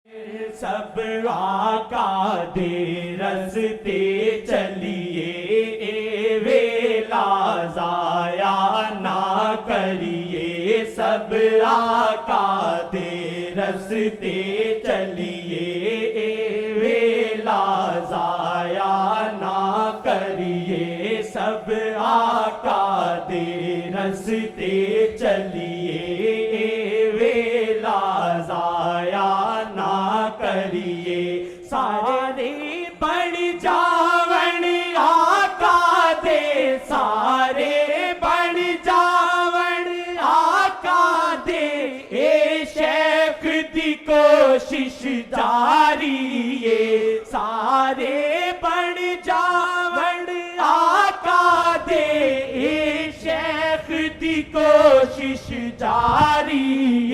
سب آقا دے رستے چلیے، ویلا ضائع نہ کریے، سب آقا دے رستے چلیے، ویلا ضائع نہ کریے، سب آقا دے رستے چلیے، ویلا ضائع نہ کریے، سارے بڑھ جاون آقا دے، سارے بڑھ جاون آقا دے، اے شیخ دی کوشش جاری ہے، سارے بڑھ جاون آقا دے، اے شیخ دی کوشش جاری ہے۔